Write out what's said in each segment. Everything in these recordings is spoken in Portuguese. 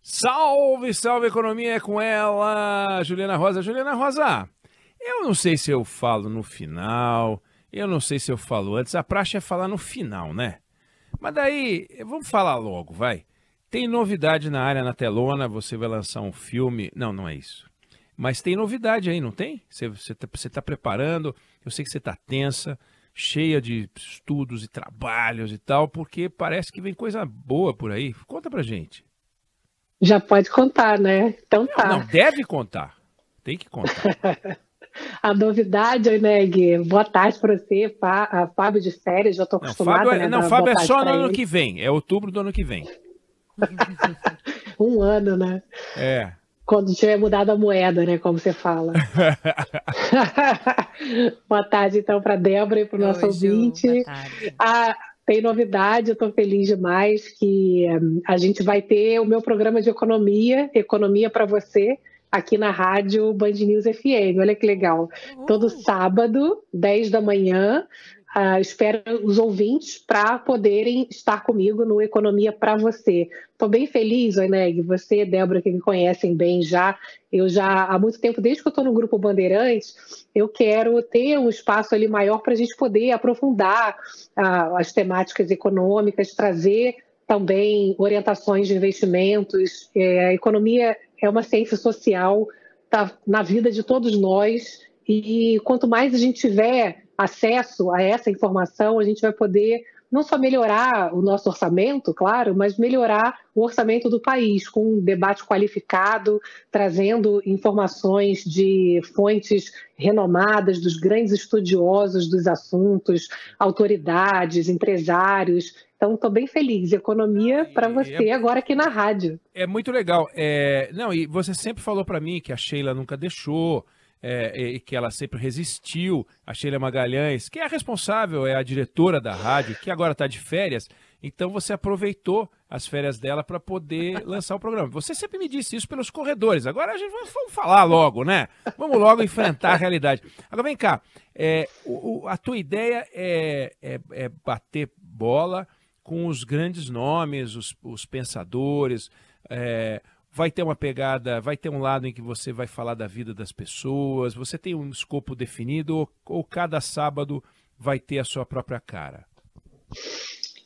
Salve, salve economia é com ela, Juliana Rosa. Juliana Rosa, eu não sei se eu falo no final, eu não sei se eu falo antes, a praxe é falar no final, né? Mas daí, vamos falar logo, vai. Tem novidade na área na telona, você vai lançar um filme. Não, não é isso. Mas tem novidade aí, não tem? Você tá preparando, eu sei que você tá tensa, cheia de estudos e trabalhos e tal, porque parece que vem coisa boa por aí. Conta pra gente. Já pode contar, né? Então Não, não, tá. deve contar. Tem que contar. A novidade, Oneg, boa tarde para você, Fábio de férias, já estou Não, Fábio acostumada, né, é, a não, dar boa Fábio é tarde só no para ano ele. que vem. É outubro do ano que vem. Um ano, né? É. Quando tiver mudado a moeda, né, como você fala. Boa tarde, então, para Débora e para o nosso Oi, Ju, ouvinte. boa tarde. Tem novidade, eu estou feliz demais que a gente vai ter o meu programa de Economia para você, aqui na rádio Band News FM. Olha que legal. Todo Uhul. sábado, 10 da manhã, espero os ouvintes para poderem estar comigo no Economia para você. Estou bem feliz, Oneg, você e Débora, que me conhecem bem já. Eu já, há muito tempo, desde que eu estou no Grupo Bandeirantes, eu quero ter um espaço ali maior para a gente poder aprofundar as temáticas econômicas, trazer também orientações de investimentos. A economia é uma ciência social, está na vida de todos nós, e quanto mais a gente tiver acesso a essa informação, a gente vai poder não só melhorar o nosso orçamento, claro, mas melhorar o orçamento do país, com um debate qualificado, trazendo informações de fontes renomadas, dos grandes estudiosos dos assuntos, autoridades, empresários. Então, estou bem feliz. Não, Economia para você agora aqui na rádio. é muito legal. Não, e você sempre falou para mim que a Sheila nunca deixou, e que ela sempre resistiu. A Sheila Magalhães, que é a responsável, é a diretora da rádio, que agora está de férias. Então você aproveitou as férias dela para poder lançar o programa. Você sempre me disse isso pelos corredores. Agora a gente vamos falar logo, né? Vamos logo enfrentar a realidade. Agora vem cá, a tua ideia é bater bola com os grandes nomes, os pensadores. Vai ter uma pegada, vai ter um lado em que você vai falar da vida das pessoas. Você tem um escopo definido ou cada sábado vai ter a sua própria cara?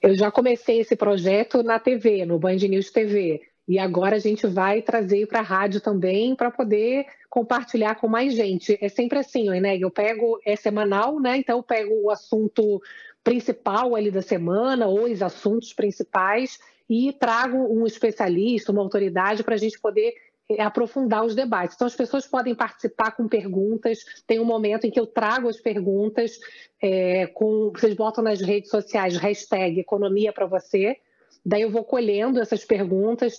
Eu já comecei esse projeto na TV, no Band News TV. E agora a gente vai trazer para a rádio também para poder compartilhar com mais gente. É sempre assim, né? É semanal, né? Então eu pego o assunto principal ali da semana, ou os assuntos principais, e trago um especialista, uma autoridade, para a gente poder aprofundar os debates. Então as pessoas podem participar com perguntas, tem um momento em que eu trago as perguntas, vocês botam nas redes sociais hashtag economia para você, daí eu vou colhendo essas perguntas,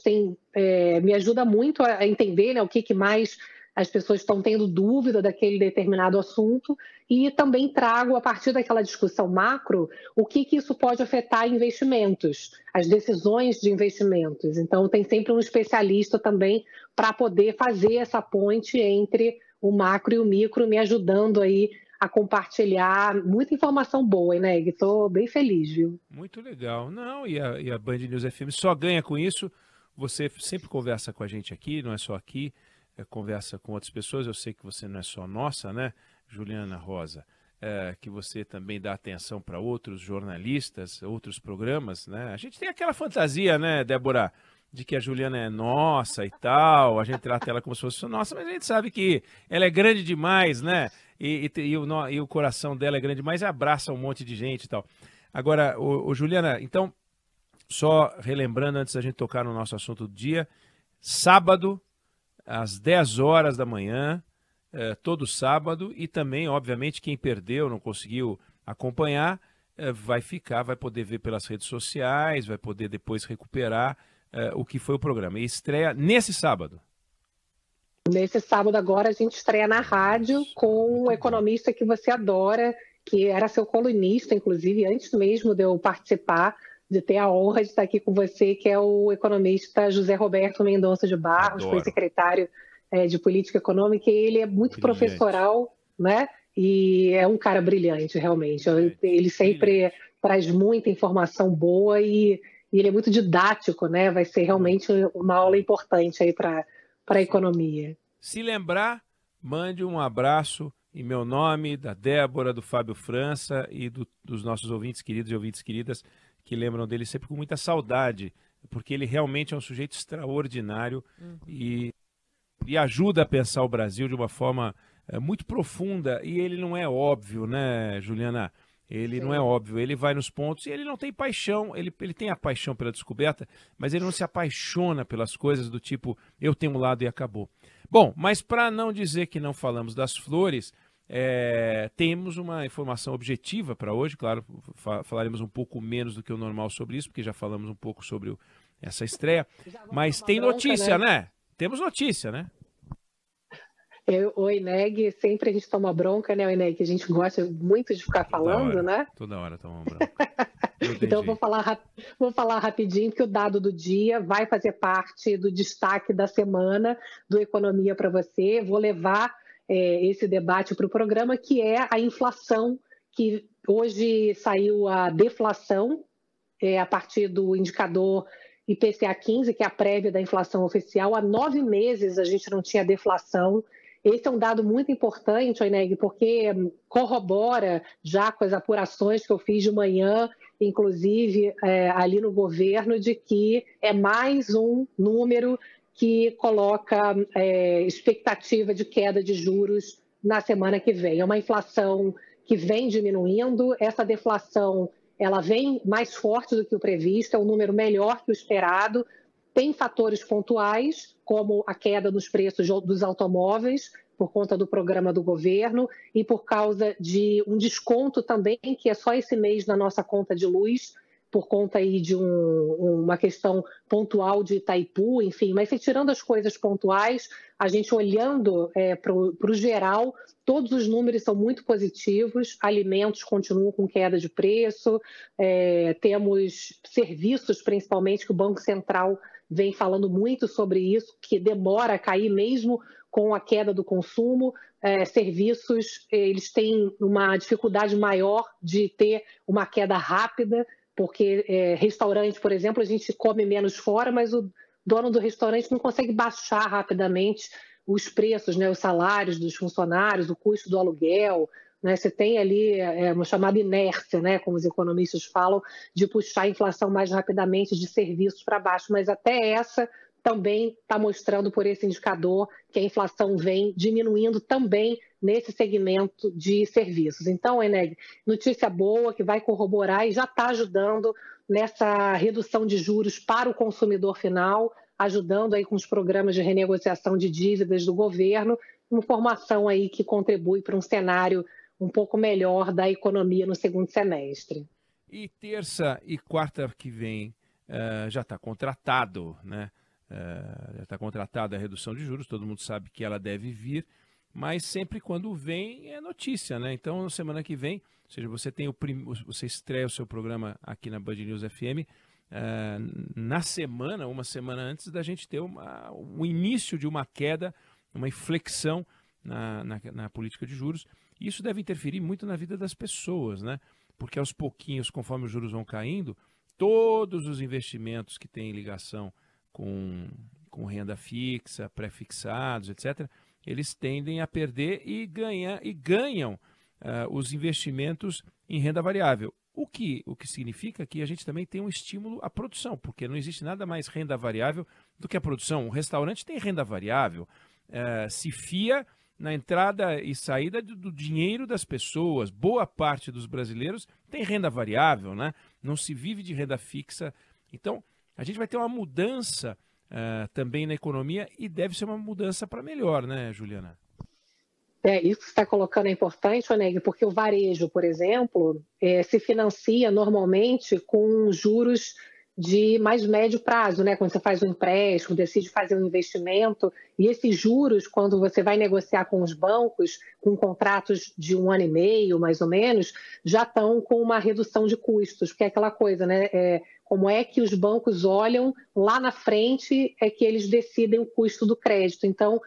me ajuda muito a entender, né, o que mais as pessoas estão tendo dúvida daquele determinado assunto, e também trago, a partir daquela discussão macro, o que isso pode afetar investimentos, as decisões de investimentos. Então, tem sempre um especialista também para poder fazer essa ponte entre o macro e o micro, me ajudando aí a compartilhar muita informação boa, né? Estou bem feliz, viu? Muito legal. Não, e a Band News FM só ganha com isso. Você sempre conversa com a gente aqui, não é só aqui, conversa com outras pessoas. Eu sei que você não é só nossa, né, Juliana Rosa? Que você também dá atenção para outros jornalistas, outros programas, né? A gente tem aquela fantasia, né, Débora, de que a Juliana é nossa e tal, a gente trata ela como se fosse nossa, mas a gente sabe que ela é grande demais, né? E o coração dela é grande demais e abraça um monte de gente e tal. Agora, Juliana, então, só relembrando antes da gente tocar no nosso assunto do dia, sábado, às 10 horas da manhã, todo sábado, e também, obviamente, quem perdeu, não conseguiu acompanhar, vai poder ver pelas redes sociais, vai poder depois recuperar o que foi o programa. E estreia nesse sábado. Nesse sábado agora a gente estreia na rádio com um economista que você adora, que era seu colunista, inclusive, antes mesmo de eu participar, de ter a honra de estar aqui com você, que é o economista José Roberto Mendonça de Barros, foi secretário de Política Econômica, e ele é muito professoral, né? E é um cara brilhante, realmente. Ele sempre traz muita informação boa e e ele é muito didático, né? Vai ser realmente uma aula importante aí para a economia. Se lembrar, mande um abraço em meu nome, da Débora, do Fábio França e dos nossos ouvintes queridos e ouvintes queridas que lembram dele sempre com muita saudade, porque ele realmente é um sujeito extraordinário e ajuda a pensar o Brasil de uma forma muito profunda. E ele não é óbvio, né, Juliana? Ele não é óbvio, ele vai nos pontos e ele não tem paixão, ele tem a paixão pela descoberta, mas ele não se apaixona pelas coisas do tipo, eu tenho um lado e acabou. Bom, mas para não dizer que não falamos das flores, temos uma informação objetiva para hoje, claro, falaremos um pouco menos do que o normal sobre isso, porque já falamos um pouco sobre essa estreia, mas tem notícia, né? Temos notícia, né? O INEG, sempre a gente toma bronca, né, o INEG? A gente gosta muito de ficar falando, né? Toda hora toma bronca. Então, vou falar rapidinho, que o dado do dia vai fazer parte do destaque da semana do Economia para você. Vou levar esse debate para o programa, que é a inflação, que hoje saiu a deflação, a partir do indicador IPCA 15, que é a prévia da inflação oficial. Há 9 meses a gente não tinha deflação. Esse é um dado muito importante, Oineg, porque corrobora já com as apurações que eu fiz de manhã, inclusive ali no governo, de que é mais um número que coloca expectativa de queda de juros na semana que vem. É uma inflação que vem diminuindo, essa deflação ela vem mais forte do que o previsto, é um número melhor que o esperado. Tem fatores pontuais, como a queda nos preços dos automóveis, por conta do programa do governo, e por causa de um desconto também, que é só esse mês na nossa conta de luz, por conta aí de uma questão pontual de Itaipu, enfim. Mas tirando as coisas pontuais, a gente olhando para o geral, todos os números são muito positivos, alimentos continuam com queda de preço, temos serviços, principalmente, que o Banco Central vem falando muito sobre isso, que demora a cair mesmo com a queda do consumo. Serviços, eles têm uma dificuldade maior de ter uma queda rápida, porque restaurante, por exemplo, a gente come menos fora, mas o dono do restaurante não consegue baixar rapidamente os preços, né, os salários dos funcionários, o custo do aluguel, né? Você tem ali uma chamada inércia, né, como os economistas falam, de puxar a inflação mais rapidamente de serviços para baixo, mas até essa também está mostrando por esse indicador que a inflação vem diminuindo também nesse segmento de serviços. Então, Eneg, notícia boa que vai corroborar e já está ajudando nessa redução de juros para o consumidor final, ajudando aí com os programas de renegociação de dívidas do governo, uma informação aí que contribui para um cenário um pouco melhor da economia no segundo semestre. E terça e quarta que vem já está contratado, né? Já está contratada a redução de juros, todo mundo sabe que ela deve vir, mas sempre quando vem é notícia, né? Então, na semana que vem, ou seja, você estreia o seu programa aqui na Band News FM, na semana, uma semana antes da gente ter o início de uma queda, uma inflexão na política de juros. Isso deve interferir muito na vida das pessoas, né? Porque aos pouquinhos, conforme os juros vão caindo, todos os investimentos que têm ligação com renda fixa, pré-fixados, etc., eles tendem a perder e ganham os investimentos em renda variável. O que significa que a gente também tem um estímulo à produção, porque não existe nada mais renda variável do que a produção. O restaurante tem renda variável, se fia na entrada e saída do dinheiro das pessoas. Boa parte dos brasileiros tem renda variável, né? Não se vive de renda fixa. Então, a gente vai ter uma mudança também na economia e deve ser uma mudança para melhor, né, Juliana? Isso que você está colocando é importante, Oneg, porque o varejo, por exemplo, se financia normalmente com juros de mais médio prazo, né? Quando você faz um empréstimo, decide fazer um investimento, e esses juros, quando você vai negociar com os bancos, com contratos de 1 ano e meio, mais ou menos, já estão com uma redução de custos, porque é aquela coisa, né? como é que os bancos olham lá na frente, é que eles decidem o custo do crédito. Então,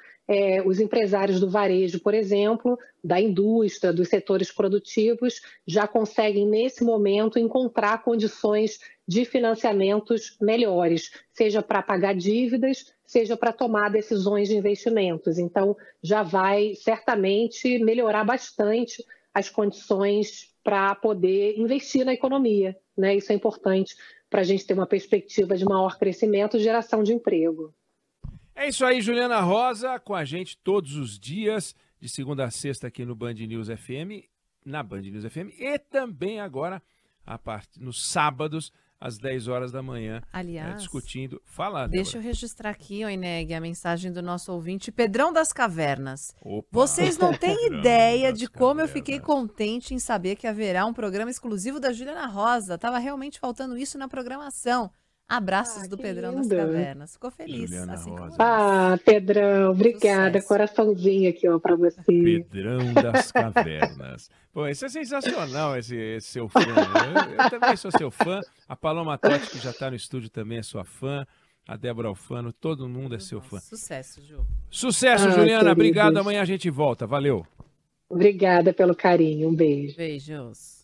os empresários do varejo, por exemplo, da indústria, dos setores produtivos, já conseguem, nesse momento, encontrar condições de financiamentos melhores, seja para pagar dívidas, seja para tomar decisões de investimentos. Então, já vai certamente melhorar bastante as condições para poder investir na economia, né? Isso é importante para a gente ter uma perspectiva de maior crescimento e geração de emprego. É isso aí, Juliana Rosa, com a gente todos os dias, de segunda a sexta aqui no Band News FM, na Band News FM, e também agora, nos sábados, às 10 horas da manhã, aliás, discutindo. Fala, deixa eu registrar aqui, Oineg, a mensagem do nosso ouvinte, Pedrão das Cavernas. Opa, vocês não têm ideia de como Cavernas. Eu fiquei contente em saber que haverá um programa exclusivo da Juliana Rosa. Tava realmente faltando isso na programação. Abraços do Pedrão lindo. das Cavernas. Ficou feliz. Juliana Assim Rosa. Ah, Pedrão, obrigada. Sucesso. Coraçãozinho aqui, ó, para você. Pedrão das Cavernas. Pô, isso é sensacional, esse seu fã. Eu também sou seu fã. A Paloma Totti, que já está no estúdio, também é sua fã. A Débora Alfano, todo mundo é seu fã. Sucesso, Ju. Sucesso, Juliana. Queridos. Obrigado. Amanhã a gente volta. Valeu. Obrigada pelo carinho. Um beijo. Beijos.